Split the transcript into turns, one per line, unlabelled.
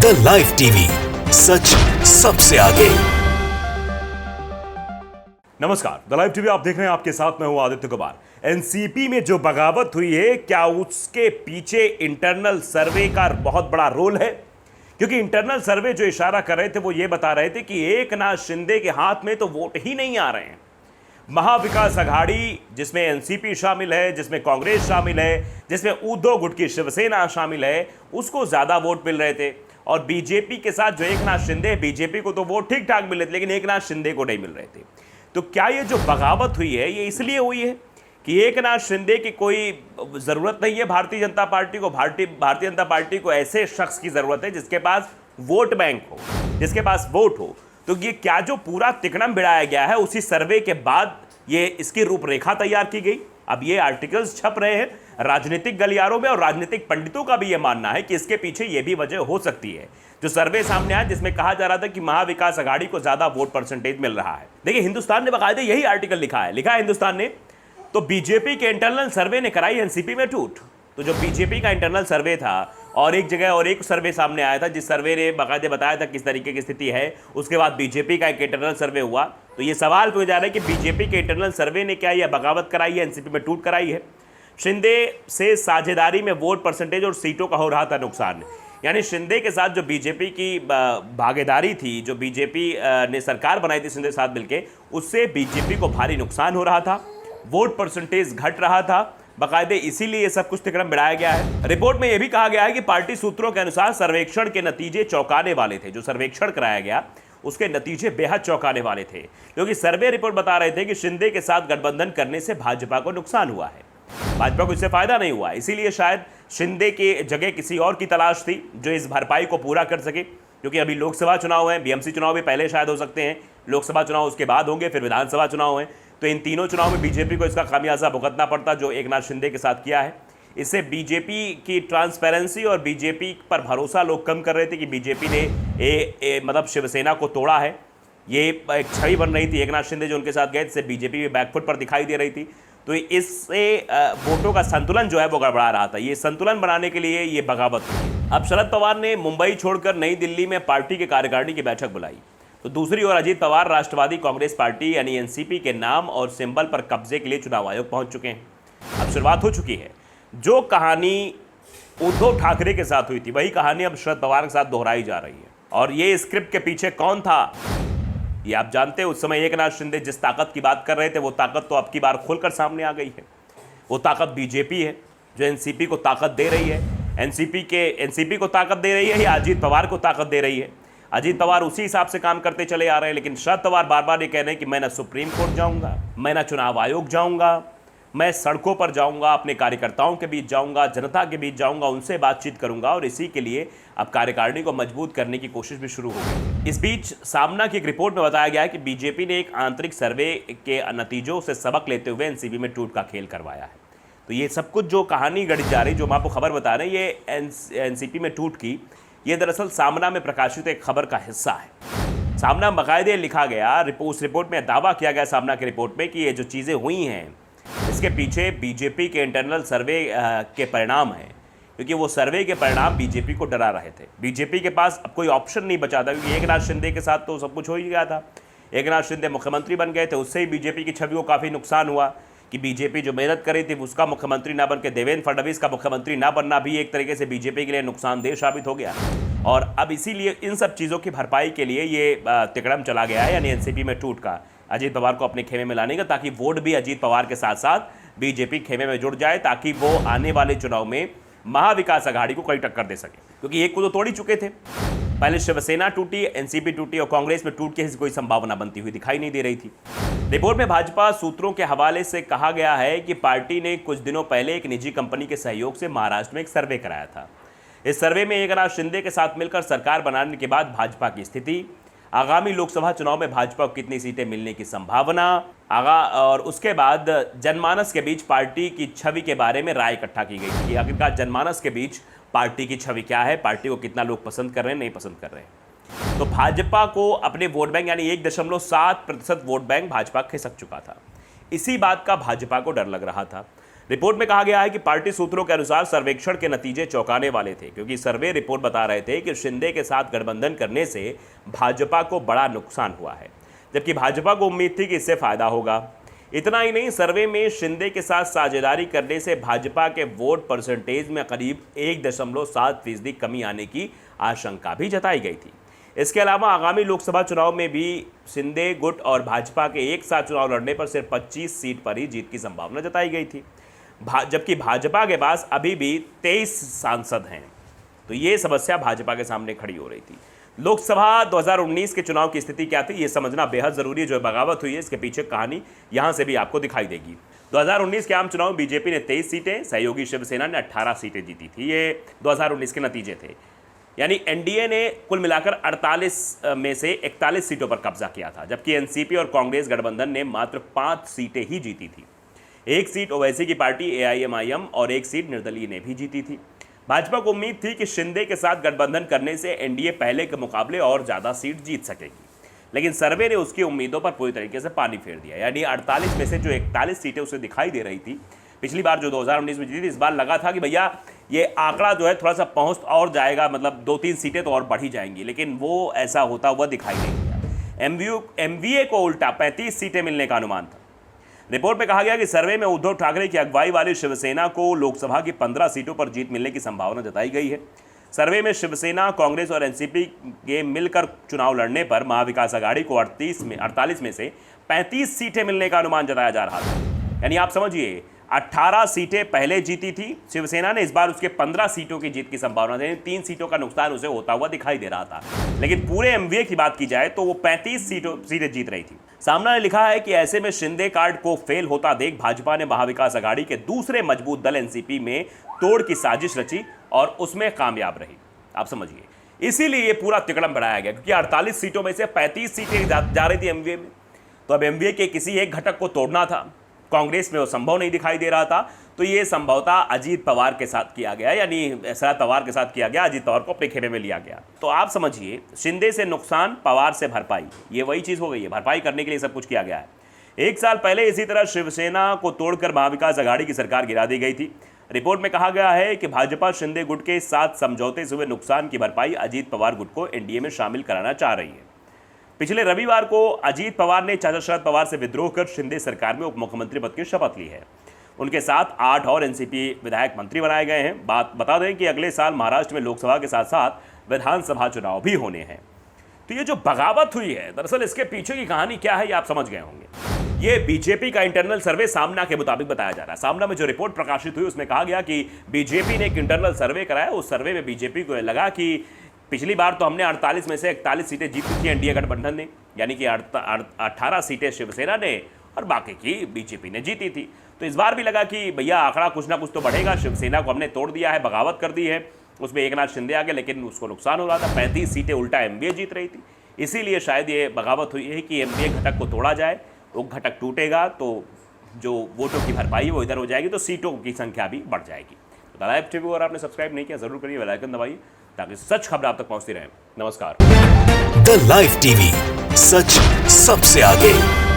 The live TV, सच सबसे आगे।
नमस्कार, द लाइव टीवी आप देख रहे हैं। आपके साथ मैं हूं आदित्य कुमार। एनसीपी में जो बगावत हुई है, क्या उसके पीछे इंटरनल सर्वे का बहुत बड़ा रोल है? क्योंकि इंटरनल सर्वे जो इशारा कर रहे थे वो ये बता रहे थे कि एकनाथ शिंदे के हाथ में तो वोट ही नहीं आ रहे हैं। महाविकास आघाड़ी, जिसमें एनसीपी शामिल है, जिसमें कांग्रेस शामिल है, जिसमें उद्धव गुट की शिवसेना शामिल है, उसको ज्यादा वोट मिल रहे थे। और बीजेपी के साथ जो एकनाथ शिंदे, बीजेपी को तो वोट ठीक ठाक मिल रहे थे, लेकिन एकनाथ शिंदे को नहीं मिल रहे थे। तो क्या ये जो बगावत हुई है, ये इसलिए हुई है कि एकनाथ शिंदे की कोई जरूरत नहीं है भारतीय जनता पार्टी को? भारतीय जनता पार्टी को ऐसे शख्स की जरूरत है जिसके पास वोट बैंक हो, जिसके पास वोट हो। तो ये क्या जो पूरा तिकड़म बिड़ाया गया है, उसी सर्वे के बाद ये इसकी रूपरेखा तैयार की गई। अब ये आर्टिकल्स छप रहे हैं राजनीतिक गलियारों में, और राजनीतिक पंडितों का भी ये मानना है कि इसके पीछे ये भी वजह हो सकती है। जो सर्वे सामने आया जिसमें कहा जा रहा था कि महाविकास आघाड़ी को ज्यादा वोट परसेंटेज मिल रहा है। देखिए, हिंदुस्तान ने बाकायदे यही आर्टिकल लिखा है हिंदुस्तान ने। तो बीजेपी के इंटरनल सर्वे ने कराई एनसीपी में टूट। तो जो बीजेपी का इंटरनल सर्वे था, और एक जगह और एक सर्वे सामने आया था जिस सर्वे ने बाकायदे बताया था किस तरीके की स्थिति है। उसके बाद बीजेपी का एक इंटरनल सर्वे हुआ। तो ये सवाल पूछा जा रहा है कि बीजेपी के इंटरनल सर्वे ने क्या यह बगावत कराई है, एनसीपी में टूट कराई है? शिंदे से साझेदारी में वोट परसेंटेज और सीटों का हो रहा था नुकसान। यानी शिंदे के साथ जो बीजेपी की भागीदारी थी, जो बीजेपी ने सरकार बनाई थी शिंदे के साथ मिलकर, उससे बीजेपी को भारी नुकसान हो रहा था, वोट परसेंटेज घट रहा था। बाकायदे इसीलिए ये सब कुछ तिकड़म बिड़ाया गया है। रिपोर्ट में यह भी कहा गया है कि पार्टी सूत्रों के अनुसार सर्वेक्षण के नतीजे चौंकाने वाले थे। जो सर्वेक्षण कराया गया उसके नतीजे बेहद चौंकाने वाले थे, क्योंकि सर्वे रिपोर्ट बता रहे थे कि शिंदे के साथ गठबंधन करने से भाजपा को नुकसान हुआ है, भाजपा को इससे फायदा नहीं हुआ। इसीलिए शायद शिंदे की जगह किसी और की तलाश थी जो इस भरपाई को पूरा कर सके। क्योंकि अभी लोकसभा चुनाव है, बीएमसी चुनाव भी पहले शायद हो सकते हैं, लोकसभा चुनाव उसके बाद होंगे, फिर विधानसभा चुनाव है। तो इन तीनों चुनाव में बीजेपी को इसका खामियाजा भुगतना पड़ता जो एकनाथ शिंदे के साथ किया है। इससे बीजेपी की ट्रांसपेरेंसी और बीजेपी पर भरोसा लोग कम कर रहे थे कि बीजेपी ने मतलब शिवसेना को तोड़ा है। ये एक छवि बन रही थी एकनाथ शिंदे जो उनके साथ गए, जिससे बीजेपी भी बैकफुट पर दिखाई दे रही थी। तो इससे वोटों का संतुलन जो है वो गड़बड़ा रहा था। ये संतुलन बनाने के लिए ये बगावत हुई। अब शरद पवार ने मुंबई छोड़कर नई दिल्ली में पार्टी के कार्यकारिणी की बैठक बुलाई। तो दूसरी ओर अजीत पवार राष्ट्रवादी कांग्रेस पार्टी यानी एनसीपी के नाम और सिंबल पर कब्जे के लिए चुनाव आयोग पहुंच चुके हैं। अब शुरुआत हो चुकी है। जो कहानी उद्धव ठाकरे के साथ हुई थी, वही कहानी अब शरद पवार के साथ दोहराई जा रही है। और ये स्क्रिप्ट के पीछे कौन था ये आप जानते हैं। उस समय एकनाथ शिंदे जिस ताकत की बात कर रहे थे, वो ताकत तो अब की बार खुलकर सामने आ गई है। वो ताकत बीजेपी है जो एनसीपी को ताकत दे रही है। एनसीपी को ताकत दे रही है या अजीत पवार को ताकत दे रही है? अजीत पवार उसी हिसाब से काम करते चले आ रहे हैं, लेकिन शरद पवार बार बार ये कह रहे हैं कि मैं ना सुप्रीम कोर्ट जाऊंगा, मैं ना चुनाव आयोग जाऊंगा, मैं सड़कों पर जाऊंगा, अपने कार्यकर्ताओं के बीच जाऊंगा, जनता के बीच जाऊंगा, उनसे बातचीत करूंगा। और इसी के लिए अब कार्यकारिणी को मजबूत करने की कोशिश भी शुरू हो गई। इस बीच सामना की एक रिपोर्ट में बताया गया है कि बीजेपी ने एक आंतरिक सर्वे के नतीजों से सबक लेते हुए एनसीपी में टूट का खेल करवाया है। तो ये सब कुछ जो कहानी गढ़ी जा रही, जो हम आपको खबर बता रहे हैं, ये एनसीपी में टूट की, ये दरअसल सामना में प्रकाशित एक खबर का हिस्सा है। सामना बाकायदे लिखा गया, उस रिपोर्ट में दावा किया गया सामना की रिपोर्ट में कि ये जो चीज़ें हुई हैं इसके पीछे बीजेपी के इंटरनल सर्वे के परिणाम हैं। क्योंकि वो सर्वे के परिणाम बीजेपी को डरा रहे थे। बीजेपी के पास अब कोई ऑप्शन नहीं बचा था, क्योंकि एकनाथ शिंदे के साथ तो सब कुछ हो ही गया था। एकनाथ शिंदे मुख्यमंत्री बन गए थे, उससे ही बीजेपी की छवि को काफ़ी नुकसान हुआ कि बीजेपी जो मेहनत कर रही थी उसका मुख्यमंत्री ना बन के देवेंद्र फडणवीस का मुख्यमंत्री ना बनना भी एक तरीके से बीजेपी के लिए नुकसानदेह साबित हो गया। और अब इसीलिए इन सब चीज़ों की भरपाई के लिए ये तिकड़म चला गया है, यानी एनसीपी में टूट का, अजीत पवार को अपने खेमे में लाने का, ताकि वोट भी अजीत पवार के साथ साथ बीजेपी खेमे में जुड़ जाए, ताकि वो आने वाले चुनाव में महाविकास आघाड़ी को कई टक्कर दे सके। क्योंकि एक को तो तोड़ ही चुके थे, पहले शिवसेना टूटी, एनसीपी टूटी, और कांग्रेस में टूट के कोई संभावना बनती हुई दिखाई नहीं दे रही थी। रिपोर्ट में भाजपा सूत्रों के हवाले से कहा गया है कि पार्टी ने कुछ दिनों पहले एक निजी कंपनी के सहयोग से महाराष्ट्र में एक सर्वे कराया था। इस सर्वे में एकनाथ शिंदे के साथ मिलकर सरकार बनाने के बाद भाजपा की स्थिति, आगामी लोकसभा चुनाव में भाजपा को कितनी सीटें मिलने की संभावना, और उसके बाद जनमानस के बीच पार्टी की छवि के बारे में राय इकट्ठा की गई थी कि आखिरकार जनमानस के बीच पार्टी की छवि क्या है, पार्टी को कितना लोग पसंद कर रहे हैं, नहीं पसंद कर रहे हैं। तो भाजपा को अपने वोट बैंक यानी 1.7% वोट बैंक भाजपा खिसक चुका था। इसी बात का भाजपा को डर लग रहा था। रिपोर्ट में कहा गया है कि पार्टी सूत्रों के अनुसार सर्वेक्षण के नतीजे चौंकाने वाले थे, क्योंकि सर्वे रिपोर्ट बता रहे थे कि शिंदे के साथ गठबंधन करने से भाजपा को बड़ा नुकसान हुआ है, जबकि भाजपा को उम्मीद थी कि इससे फायदा होगा। इतना ही नहीं, सर्वे में शिंदे के साथ साझेदारी करने से भाजपा के वोट परसेंटेज में करीब 1.7% कमी आने की आशंका भी जताई गई थी। इसके अलावा आगामी लोकसभा चुनाव में भी शिंदे गुट और भाजपा के एक साथ चुनाव लड़ने पर सिर्फ 25 सीट पर ही जीत की संभावना जताई गई थी, जबकि भाजपा के पास अभी भी 23 सांसद हैं। तो ये समस्या भाजपा के सामने खड़ी हो रही थी। लोकसभा 2019 के चुनाव की स्थिति क्या थी, ये समझना बेहद जरूरी है। जो बगावत हुई है, इसके पीछे कहानी यहां से भी आपको दिखाई देगी। 2019 के आम चुनाव में बीजेपी ने 23 सीटें, सहयोगी शिवसेना ने 18 सीटें जीती थी। ये 2019 के नतीजे थे। यानी एनडीए ने कुल मिलाकर 48 में से 41 सीटों पर कब्जा किया था, जबकि एनसीपी और कांग्रेस गठबंधन ने मात्र 5 सीटें ही जीती थी। एक सीट ओवैसी की पार्टी एआईएमआईएम और एक सीट निर्दलीय ने भी जीती थी। भाजपा को उम्मीद थी कि शिंदे के साथ गठबंधन करने से एनडीए पहले के मुकाबले और ज़्यादा सीट जीत सकेगी, लेकिन सर्वे ने उसकी उम्मीदों पर पूरी तरीके से पानी फेर दिया। यानी 48 में से जो 41 सीटें उसे दिखाई दे रही थी, पिछली बार जो 2019 में जीती थी, इस बार लगा था कि भैया ये आंकड़ा जो है थोड़ा सा पहुँच और जाएगा, मतलब 2-3 सीटें तो और बढ़ी जाएंगी, लेकिन वो ऐसा होता हुआ दिखाई नहीं दिया। एमवीए को उल्टा 35 सीटें मिलने का अनुमान था। रिपोर्ट में कहा गया कि सर्वे में उद्धव ठाकरे की अगुवाई वाली शिवसेना को लोकसभा की 15 सीटों पर जीत मिलने की संभावना जताई गई है। सर्वे में शिवसेना, कांग्रेस और एनसीपी के मिलकर चुनाव लड़ने पर महाविकास आघाड़ी को 48 में से 35 सीटें मिलने का अनुमान जताया जा रहा था। यानी आप समझिए, 18 सीटें पहले जीती थी शिवसेना ने, इस बार उसके 15 सीटों की जीत की संभावना थी। 3 सीटों का नुकसान उसे होता हुआ दिखाई दे रहा था, लेकिन पूरे एमवीए की बात की जाए तो वो 35 सीटें जीत रही थी। सामना ने लिखा है कि ऐसे में शिंदे कार्ड को फेल होता देख भाजपा ने महाविकास आघाड़ी के दूसरे मजबूत दल एनसीपी में तोड़ की साजिश रची और उसमें कामयाब रही। आप समझिए, इसीलिए ये पूरा तिकड़म बढ़ाया गया, क्योंकि 48 सीटों में से 35 सीटें जा रही थी एमवीए में। तो अब एमवीए के किसी एक घटक को तोड़ना था, कांग्रेस में वो संभव नहीं दिखाई दे रहा था। तो ये संभवतः अजीत पवार के साथ किया गया, यानी शरद पवार के साथ किया गया, अजीत पवार को अपने खेमे में लिया गया। तो आप समझिए, शिंदे से नुकसान, पवार से भरपाई, ये वही चीज हो गई है। भरपाई करने के लिए सब कुछ किया गया है। 1 साल पहले इसी तरह शिवसेना को तोड़कर महाविकास आघाड़ी की सरकार गिरा दी गई थी। रिपोर्ट में कहा गया है कि भाजपा शिंदे गुट के साथ समझौते से हुए नुकसान की भरपाई अजीत पवार गुट को एनडीए में शामिल कराना चाह रही है। पिछले रविवार को अजीत पवार ने चाचा शरद पवार से विद्रोह कर शिंदे सरकार में उप मुख्यमंत्री पद की शपथ ली है। उनके साथ 8 और एनसीपी विधायक मंत्री बनाए गए हैं। बता दें कि अगले साल महाराष्ट्र में लोकसभा के साथ साथ विधानसभा चुनाव भी होने हैं। तो ये जो बगावत हुई है, दरअसल इसके पीछे की कहानी क्या है, ये आप समझ गए होंगे। ये बीजेपी का इंटरनल सर्वे सामना के मुताबिक बताया जा रहा है। सामना में जो रिपोर्ट प्रकाशित हुई उसमें कहा गया कि बीजेपी ने एक इंटरनल सर्वे कराया। उस सर्वे में बीजेपी को लगा कि पिछली बार तो हमने 48 में से 41 सीटें जीती थी एनडीए गठबंधन ने, यानी कि 18 सीटें शिवसेना ने और बाकी की बीजेपी ने जीती थी। तो इस बार भी लगा कि भैया आंकड़ा कुछ ना कुछ तो बढ़ेगा, शिवसेना को हमने तोड़ दिया है, बगावत कर दी है, उसमें एकनाथ शिंदे आ गए, लेकिन उसको नुकसान हो रहा था। 35 सीटें उल्टा एमवीए जीत रही थी। इसीलिए शायद ये बगावत हुई है कि एमवीए घटक को तोड़ा जाए। वो घटक टूटेगा तो जो वोटों की भरपाई है वो इधर हो जाएगी, तो सीटों की संख्या भी बढ़ जाएगी। तो लाइव टीवी अगर आपने सब्सक्राइब नहीं किया जरूर करिए, बेल आइकन दबाइए ताकि सच खबर आप तक पहुंचती रहे। नमस्कार।
द लाइव टीवी, सच सबसे आगे।